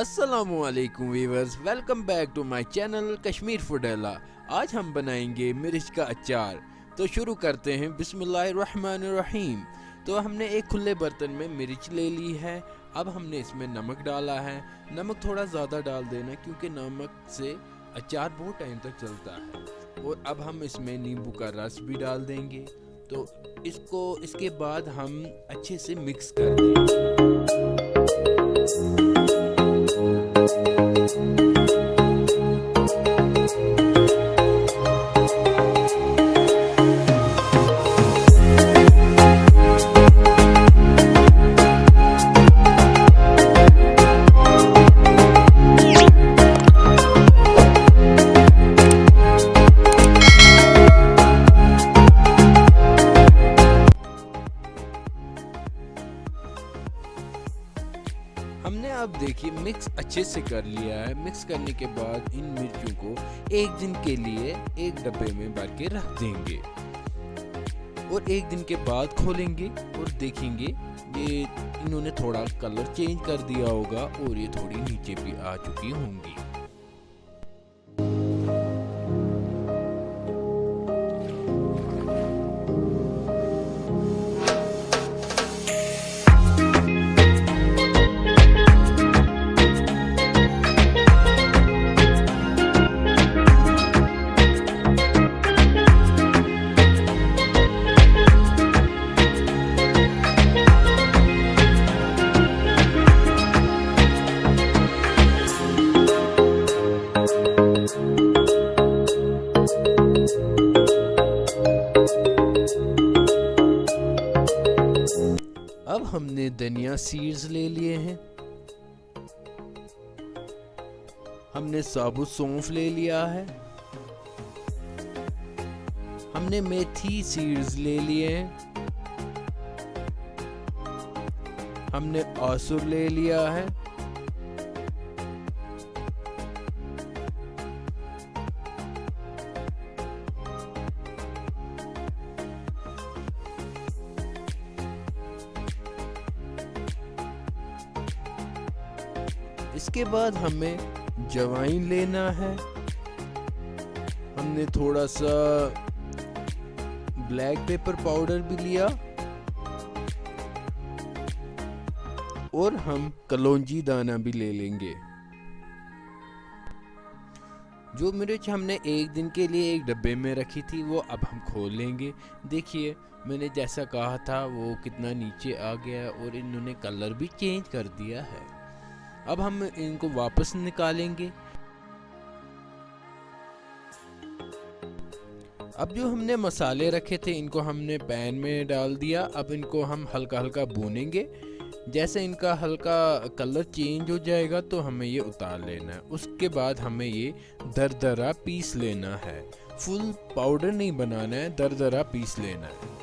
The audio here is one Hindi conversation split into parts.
अस्सलामुअलैकुम viewers, welcome back to my channel Kashmir Foodela. आज हम बनाएंगे मिर्च का अचार। तो शुरू करते हैं। बिस्मिल्लाहिर्रहमानिर्रहीम। तो हमने एक खुले बर्तन में मिर्च ले ली है। अब हमने इसमें नमक डाला है। नमक थोड़ा ज़्यादा डाल देना क्योंकि नमक से अचार बहुत टाइम तक चलता है। और अब हम इसमें नींबू का रस भी डाल देंगे। तो इसके बाद हम अच्छे से मिक्स कर देंगे। हमने अब देखिए मिक्स अच्छे से कर लिया है। मिक्स करने के बाद इन मिर्चों को एक दिन के लिए एक डब्बे में भर के रख देंगे और एक दिन के बाद खोलेंगे और देखेंगे ये इन्होंने थोड़ा कलर चेंज कर दिया होगा और ये थोड़ी नीचे भी आ चुकी होंगी। अब हमने धनिया सीड्स ले लिए हैं। हमने साबुत सौंफ ले लिया है। हमने मेथी सीड्स ले लिए हैं। हमने आसुर ले लिया है। इसके बाद हमें जवाइन लेना है। हमने थोड़ा सा ब्लैक पेपर पाउडर भी लिया और हम कलौंजी दाना भी ले लेंगे। जो मिर्च हमने एक दिन के लिए एक डब्बे में रखी थी वो अब हम खोल लेंगे। देखिए मैंने जैसा कहा था वो कितना नीचे आ गया और इन्होंने कलर भी चेंज कर दिया है। अब हम इनको वापस निकालेंगे। अब जो हमने मसाले रखे थे इनको हमने पैन में डाल दिया। अब इनको हम हल्का हल्का भूनेंगे। जैसे इनका हल्का कलर चेंज हो जाएगा तो हमें ये उतार लेना है। उसके बाद हमें ये दरदरा पीस लेना है। फुल पाउडर नहीं बनाना है, दरदरा पीस लेना है।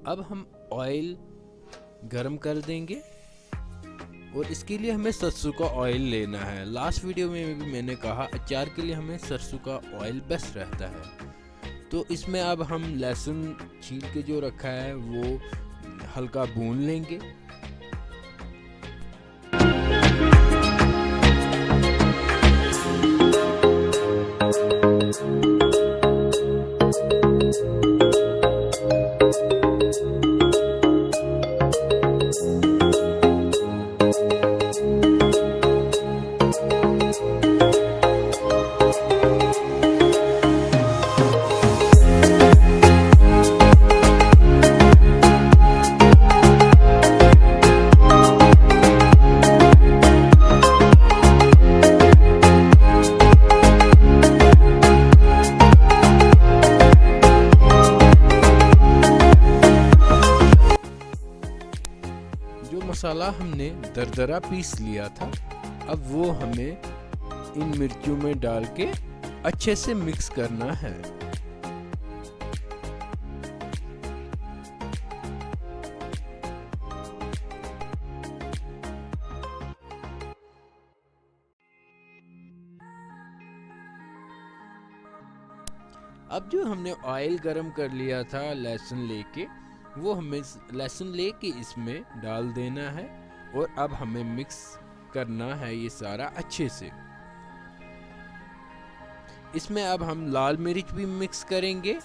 अब हम ऑयल गरम कर देंगे और इसके लिए हमें सरसों का ऑयल लेना है। लास्ट वीडियो में भी मैंने कहा अचार के लिए हमें सरसों का ऑयल बेस्ट रहता है। तो इसमें अब हम लहसुन छील के जो रखा है वो हल्का भून लेंगे। मसाला हमने दरदरा पीस लिया था, अब वो हमें इन मिर्चों में डाल के अच्छे से मिक्स करना है। अब जो हमने ऑयल गरम कर लिया था लहसुन लेके, वो हमें लहसुन लेके इसमें डाल देना है और अब हमें मिक्स करना है ये सारा अच्छे से। इसमें अब हम लाल मिर्च भी मिक्स करेंगे।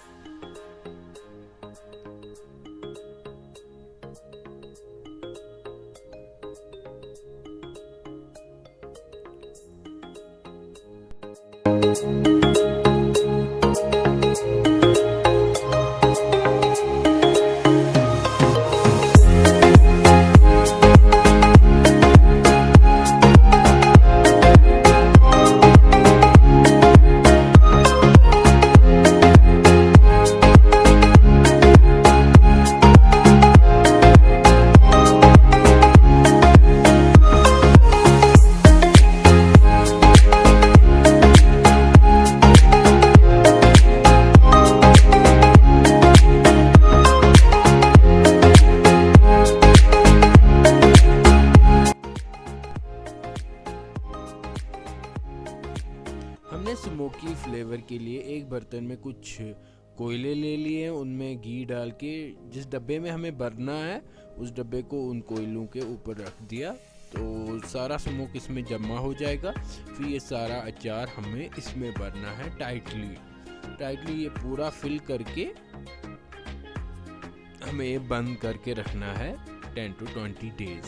हमने स्मोकी फ्लेवर के लिए एक बर्तन में कुछ कोयले ले लिए, उनमें घी डाल के जिस डब्बे में हमें भरना है उस डब्बे को उन कोयलों के ऊपर रख दिया, तो सारा स्मोक इसमें जमा हो जाएगा। फिर ये सारा अचार हमें इसमें भरना है टाइटली ये पूरा फिल करके हमें बंद करके रखना है 10 to 20 डेज।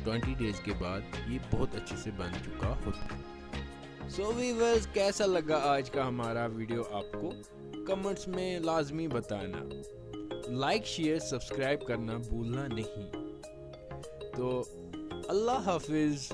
20 डेज के बाद ये बहुत अच्छे से बन चुका होता है। सो व्यूअर्स, कैसा लगा आज का हमारा वीडियो आपको कमेंट्स में लाजमी बताना। लाइक शेयर सब्सक्राइब करना भूलना नहीं। तो अल्लाह हाफिज।